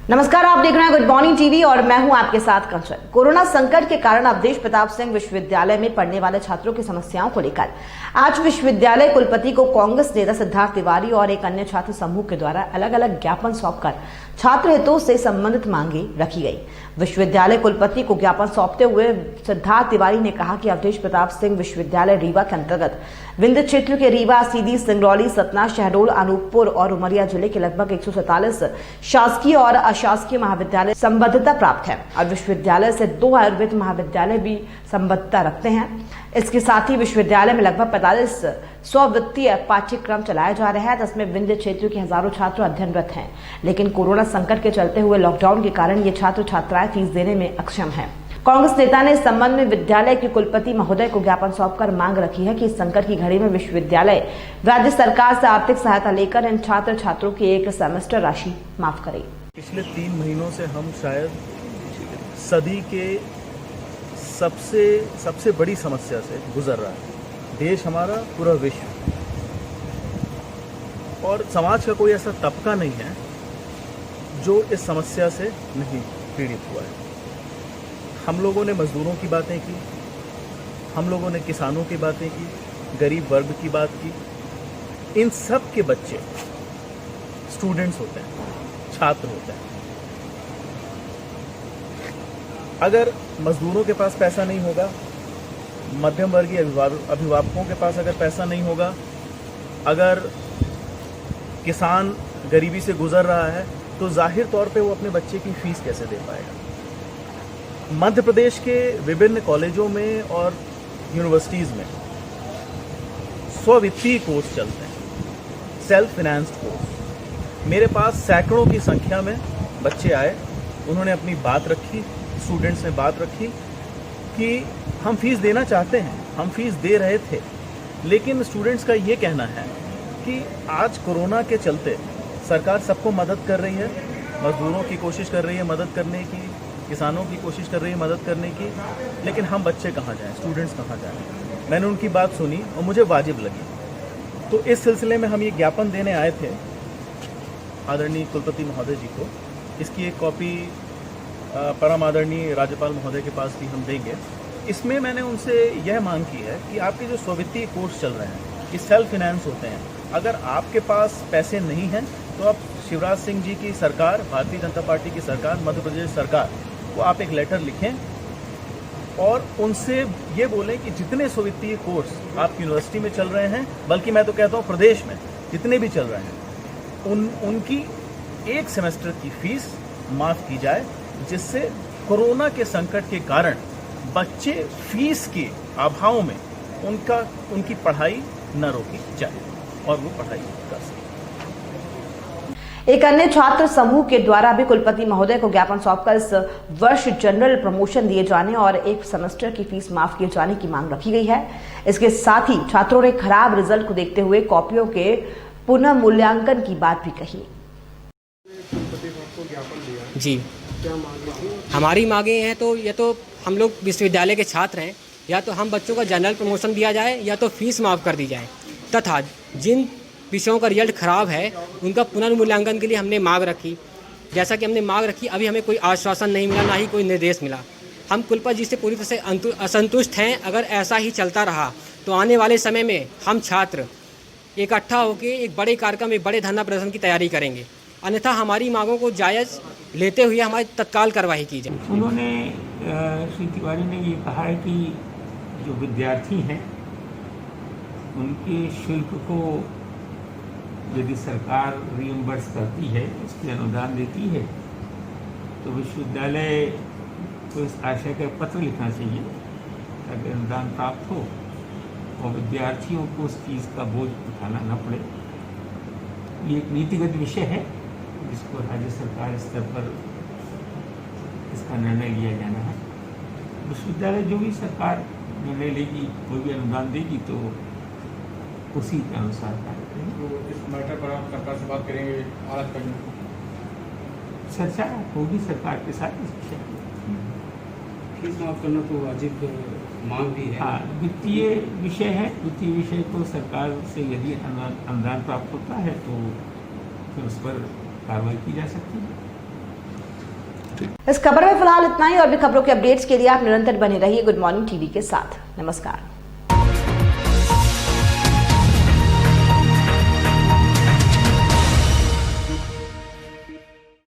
नमस्कार, आप देख रहे हैं गुड मॉर्निंग टीवी और मैं हूं आपके साथ कंचन। कोरोना संकट के कारण अवधेश प्रताप सिंह विश्वविद्यालय में पढ़ने वाले छात्रों की समस्याओं को लेकर आज विश्वविद्यालय कुलपति को कांग्रेस नेता सिद्धार्थ तिवारी और एक अन्य छात्र समूह के द्वारा अलग अलग ज्ञापन सौंपकर छात्र हितों से संबंधित मांगे रखी गई। विश्वविद्यालय कुलपति को ज्ञापन सौंपते हुए सिद्धार्थ तिवारी ने कहा कि अवधेश प्रताप सिंह विश्वविद्यालय रीवा के अंतर्गत विंध्य क्षेत्र के रीवा, सीधी, सिंगरौली, सतना, शहडोल, अनूपपुर और उमरिया जिले के लगभग 147 शासकीय और अशासकीय महाविद्यालय संबद्धता प्राप्त है और विश्वविद्यालय से 2 आयुर्वेद महाविद्यालय भी संबद्धता रखते हैं। इसके साथ ही विश्वविद्यालय में लगभग 45 स्व-वित्तीय पाठ्यक्रम चलाया जा रहा है, जिसमें विंध्य क्षेत्र के हजारों छात्र अध्ययनरत हैं। लेकिन कोरोना संकट के चलते हुए लॉकडाउन के कारण ये छात्र छात्राएं फीस देने में अक्षम हैं। कांग्रेस नेता ने इस संबंध में विद्यालय के कुलपति महोदय को ज्ञापन सौंपकर मांग रखी है कि इस संकट की घड़ी में विश्वविद्यालय राज्य सरकार से आर्थिक सहायता लेकर इन छात्र छात्रों की एक सेमेस्टर राशि माफ करे। पिछले 3 महीनों से हम शायद सदी के सबसे बड़ी समस्या से गुजर रहा है। देश हमारा, पूरा विश्व, और समाज का कोई ऐसा तबका नहीं है जो इस समस्या से नहीं पीड़ित हुआ है। हम लोगों ने मजदूरों की बातें की, हम लोगों ने किसानों की बातें की, गरीब वर्ग की बात की। इन सब के बच्चे स्टूडेंट्स होते हैं, छात्र होते हैं। अगर मजदूरों के पास पैसा नहीं होगा, मध्यम वर्गीय अभिभावकों के पास अगर पैसा नहीं होगा, अगर किसान गरीबी से गुजर रहा है, तो जाहिर तौर पे वो अपने बच्चे की फीस कैसे दे पाएगा। मध्य प्रदेश के विभिन्न कॉलेजों में और यूनिवर्सिटीज़ में स्व-वित्तीय कोर्स चलते हैं, सेल्फ फाइनेंस्ड कोर्स। मेरे पास सैकड़ों की संख्या में बच्चे आए, उन्होंने अपनी बात रखी, स्टूडेंट्स ने बात रखी कि हम फीस देना चाहते हैं, हम फीस दे रहे थे, लेकिन स्टूडेंट्स का ये कहना है कि आज कोरोना के चलते सरकार सबको मदद कर रही है, मजदूरों की कोशिश कर रही है मदद करने की, किसानों की कोशिश कर रही है मदद करने की, लेकिन हम बच्चे कहाँ जाएं, स्टूडेंट्स कहाँ जाएं। मैंने उनकी बात सुनी और मुझे वाजिब लगी। तो इस सिलसिले में हम ये ज्ञापन देने आए थे आदरणीय कुलपति महोदय जी को। इसकी एक कॉपी परम आदरणीय राज्यपाल महोदय के पास भी हम देंगे। इसमें मैंने उनसे यह मांग की है कि आपके जो स्व-वित्तीय कोर्स चल रहे हैं, ये सेल्फ फाइनेंस होते हैं। अगर आपके पास पैसे नहीं हैं तो आप शिवराज सिंह जी की सरकार, भारतीय जनता पार्टी की सरकार, मध्य प्रदेश सरकार को आप एक लेटर लिखें और उनसे ये बोलें कि जितने स्व-वित्तीय कोर्स आपकी यूनिवर्सिटी में चल रहे हैं, बल्कि मैं तो कहता हूँ प्रदेश में जितने भी चल रहे हैं, उनकी एक सेमेस्टर की फीस माफ़ की जाए, जिससे कोरोना के संकट के कारण बच्चे फीस के अभाव में उनकी पढ़ाई न रोकी जाए और वो पढ़ाई कर सके। एक अन्य छात्र समूह के द्वारा भी कुलपति महोदय को ज्ञापन सौंपकर इस वर्ष जनरल प्रमोशन दिए जाने और एक सेमेस्टर की फीस माफ किए जाने की मांग रखी गई है। इसके साथ ही छात्रों ने खराब रिजल्ट को देखते हुए कॉपियों के पुनः मूल्यांकन की बात भी कही। जी, हमारी मांगे हैं तो ये तो हम लोग विश्वविद्यालय के छात्र हैं, या तो हम बच्चों का जनरल प्रमोशन दिया जाए या तो फीस माफ़ कर दी जाए, तथा जिन विषयों का रिजल्ट खराब है उनका पुनर्मूल्यांकन के लिए हमने मांग रखी। जैसा कि हमने मांग रखी, अभी हमें कोई आश्वासन नहीं मिला, ना ही कोई निर्देश मिला। हम कुलपति जी से पूरी तरह से असंतुष्ट हैं। अगर ऐसा ही चलता रहा तो आने वाले समय में हम छात्र इकट्ठा होकर एक बड़े कार्यक्रम, एक बड़े धरना प्रदर्शन की तैयारी करेंगे, अन्यथा हमारी मांगों को जायज़ लेते हुए हमारी तत्काल कार्रवाई की जाए। उन्होंने श्री तिवारी ने ये कहा है कि जो विद्यार्थी हैं उनके शुल्क को यदि सरकार रिइम्बर्स करती है, उसके अनुदान देती है, तो विश्वविद्यालय को इस आशय का पत्र लिखना चाहिए ताकि अनुदान प्राप्त हो और विद्यार्थियों को उस चीज़ का बोझ उठाना न पड़े। ये एक नीतिगत विषय है जिसको राज्य सरकार स्तर पर इसका निर्णय लिया जाना है। विश्वविद्यालय जो भी सरकार निर्णय लेगी, कोई भी अनुदान देगी, तो उसी के अनुसार कार्य करेंगे। तो इस मैटर पर आप सरकार से बात करेंगे, आरत करेंगे, चर्चा होगी सरकार के साथ इस विषय में। फीस माफ करना तो वाजिब मांग भी है। हाँ, वित्तीय विषय है। वित्तीय विषय को सरकार से यदि अनुदान प्राप्त होता है तो फिर उस पर कार्रवाई की जा सकती है। इस खबर में फिलहाल इतना ही और भी खबरों के अपडेट्स के लिए आप निरंतर बने रहिए गुड मॉर्निंग टीवी के साथ। नमस्कार।